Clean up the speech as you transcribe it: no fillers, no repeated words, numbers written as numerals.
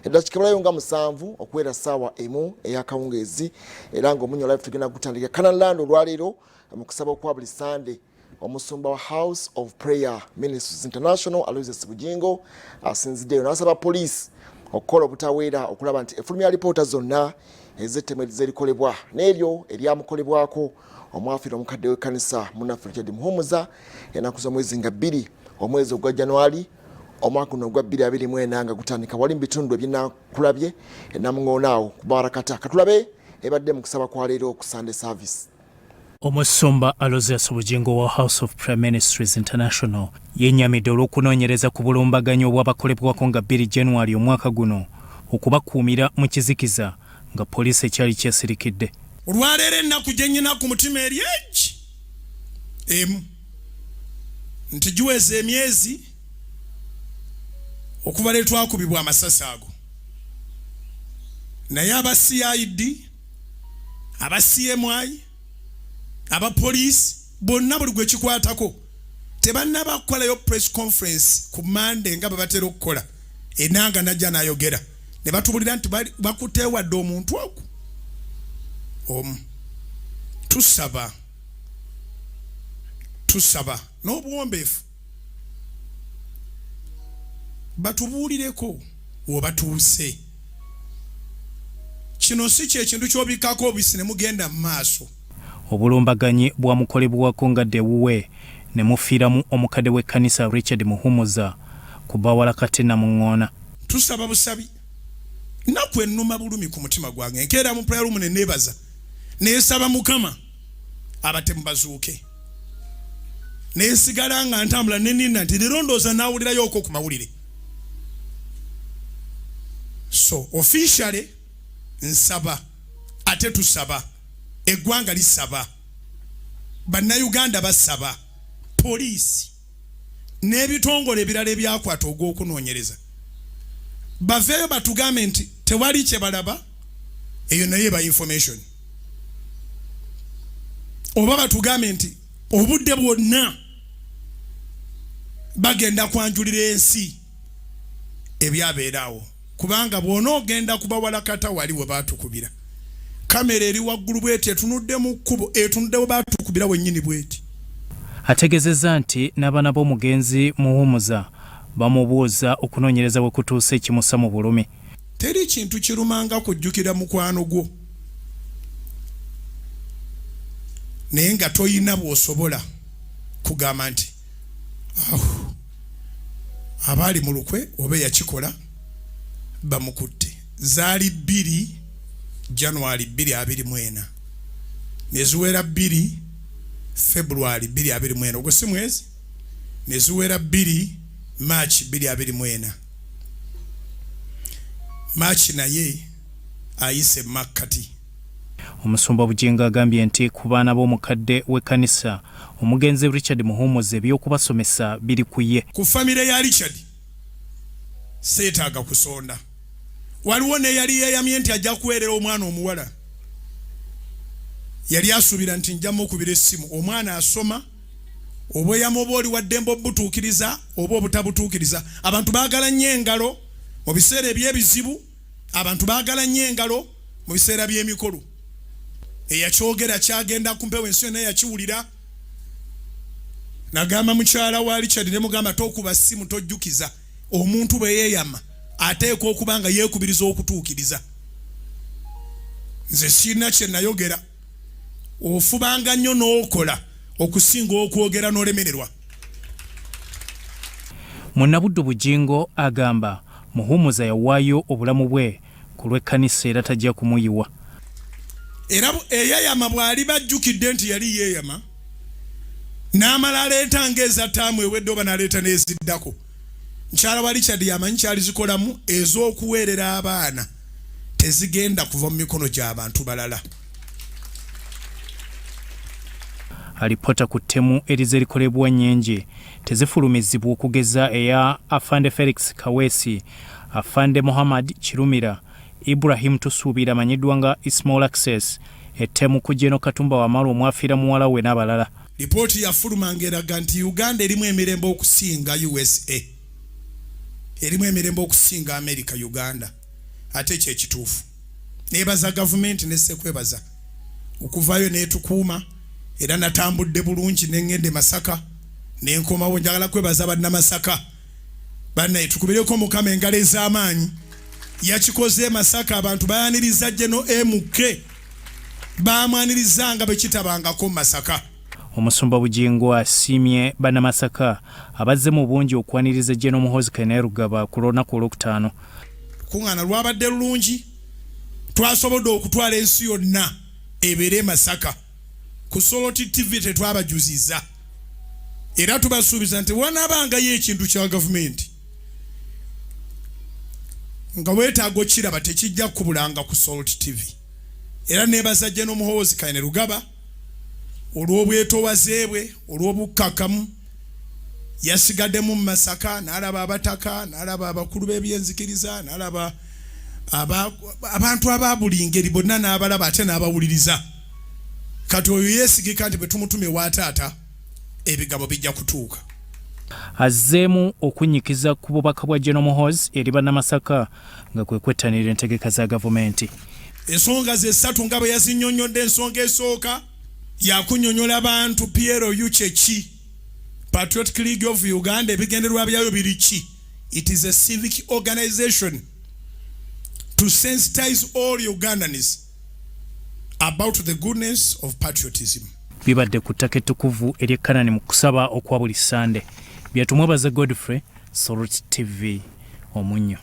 Edakika nga 7 okwera sawa emu eyakawungezi era ng'omunyo live tugenda kutandika Kanaland olwaleero mu kusaba kwa buli Sunday omusumba wa House of Prayer Ministries International Aloysius Bujjingo asinziddeyo n'asaba poliisi okukola obutaweera okulaba nti effulumya alipoota zonna ezettemu ezerikolebwa n'eryo eryamukolebwako omwafiira omukadde w'ekkanisa munnaffe Richard Muhumuza ennaku z'omwezi nga 2 omwezi ogwa January omwaka guno ogwa 2024 nga gutandika wali mu bitundu ebinakulabye enamuŋoonaawo kubawarakata katulabe ebadde mu kusaba kwa leero ku Sunday service. Omusumba Aloysius Bujjingo wa House of Prayer Ministries International yennyamidde olw'okunoonyereza ku bulumbaganyi obwabakolebwako nga 2 January omwaka guno okubakuumira mu kizikiza nga poliisi ekyali kyesirikidde. Olwaleero ennaku gye nnyina ku mutima eri egi emu nti giweze emyezi okuva lwe twakubibwa amasasi ago, naye aba CID, aba CMI, aba poliisi bonna buli gwe kikwatako tebannaba kukolayo press conference ku Monday nga babatera okukola enanga najja n'ayogera ne batubulira nti bakuteewadde omuntu ogwo tusaba n'obuwombeefu batubuulireko wobatuuse. Kino si kyekintu ky'obikkako obisi ne mugenda mu maaso. Obulumbaganyi bwamukolebwako nga dewuwe ne mufiiramu omukadde w'ekkanisa Richard Muhumuza ku Bawalakate Namuŋŋoona. Tusaba busabi nnaku ennuma bulumi ku mutima gwange nkeera mu prayer room ne neebaza neesaba Mukama abatemu bazuuke, neesigala nga ntambula nenina nti leero ndowooza naawulirayo okwo ku mawulire. So officially nsaba ate tusaba, eggwanga lisaba, bannayuganda basaba, poliisi n'ebitongole ebirala ebyakwata ogw'okunoonyereza baveeyo batugambe nti tewali kye balaba, eyo naye eba information, oba batugambe nti obudde bwonna bagenda kwanjulira ensi ebyabeerawo, kubanga bw'onoogenda kubawalakata wali we baatukubira kamera eri waggulu bweti etunudde mu kkubo etunudde we baatukubira wennyini bweti. Ategezezza nti n'abaana b'omugenzi Muhumuza bamubuuza okunoonyereza bwe kutuuse ekimusa mu bulumi. Teri kintu kirumanga kujjukira mukwano gwo naye nga toyina bw'osobola kugamba nti abaali mu lukwe oba yakikola bamukutte. Zaali 2 January 2024 neziwera 2 February 2024 ogwo si mwezi, neziwera 2 March 2024. March naye ayise makkati. Omusumba Bujjingo agambye nti ku baana b'omukadde w'ekkanisa omugenzi Richard Muhumuza eby'okubasomesa biri ku ye. Ku famire ya Richard seetaaga kusonda. Waliwo ne yali yeeyamye nti ajja kuweerera omwana omuwala, yali asuubira nti njja mukubira essimu omwana asoma, obweyamo oba oli waddembe obutuukiriza oba obutabutuukiriza. Abantu baagala nnyo engalo mu biseera eby'ebizibu, abantu baagala nnyo engalo mu biseera by'emikolo. Eyakyogera kyagenda kumpewo ensi yonna yakiwulira. Nagamba mukyala wa Richard ne mugamba tokuba ssimu tojjukiza, omuntu bwe yeeyama ateekwa okuba nga yeekubiriza okutuukiriza. Nze sirina kye nayogera, ofubanga nnyo n'okola okusinga okwogera n'olemererwa. Munnabuddu Bujjingo agamba Muhumuza yawaayo obulamu bwe ku lw'ekkanisa era tajja kumuyiwa. Era eyeeyama bw'ali bajjukidde nti yali yeeyama n'amala aleeta ng'eza ttaamu ewedde oba n'aleeta n'eziddako. Mukyala wa Richard yamanyi kyalizikolamu ez'okuweerera abaana tezigenda kuva mu mikono gy'abantu balala. Alipota ku ttemu erizerikolebwa Nnyenje tezifulumizibwa okugeza eya Afande Felix Kaweesi, Afande Muhammad Kirumira, Ibrahim Tusuubira amanyiddwa nga Ismail Access, ettemu ku Jeno Katumba Wamala omwafiira muwala we n'abalala. Lipooti yafulumanga eraga nti Uganda erimu emirembe okusinga USA, erimu emirembe okusinga America Uganda. ate kyekituufu. Neebaza gavumenti nessekwebaza okuvaayo neetukuuma era natambudde bulungi nengende Masaka nenkomawo. Njagala kwebaza bannamasaka bannaye tukubireko Mukama engalo ez'amaanyi yakikoze Masaka. Abantu bayaniriza Geno MK bamwanirizanga bekitabangako Masaka. Omusumba Bujjingo asiimye bannamasaka abazze mu bungi okwaniriza Geno Muhoozi Kainerugaba ku lunaku olwokutaano. Kuŋŋaana lwabadde lulungi, twasobodde okutwala ensi yonna ebeere Masaka. Ku Soloti TV tetwabajuziza era tubasuubiza nti wanaabangayo ekintu kya gavumenti nga weetaaga okiraba tekijja kubulanga ku Soloti TV. Era neebaza Geno Muhoozi Kainerugaba olw'obwetoowaze bwe, olw'obukkakkamu. Yasigaddemu mu Masaka n'alaba abataka, n'alaba abakulu b'ebyenzikiriza, n'alaba abantu aba buli ngeri bonna n'abalaba ate n'abawuliriza. Kati oyo yeesigika nti bwe tumutume wa taata ebigabo bijja kutuuka. Azzeemu okunnyikiza ku bubaka bwa Geno Muhoozi eri bannamasaka nga kwe kwettanira entegeka za gavumenti. Ensonga ze ssatu nga bwe yazinnyonnyodde. Ensonga esooka yakunnyonnyola abantu PLU kyeki, Patriotic League of Uganda, ebigendererwa byayo biri ki? It is a civic organization to sensitize all Ugandans about the goodness of patriotism. Bibadde ku ttaka ettukuvu ery'Ekkanani mu kusaba okwa buli Sande. Byatumwebaza Godfrey, Soloti TV, Omunnyo.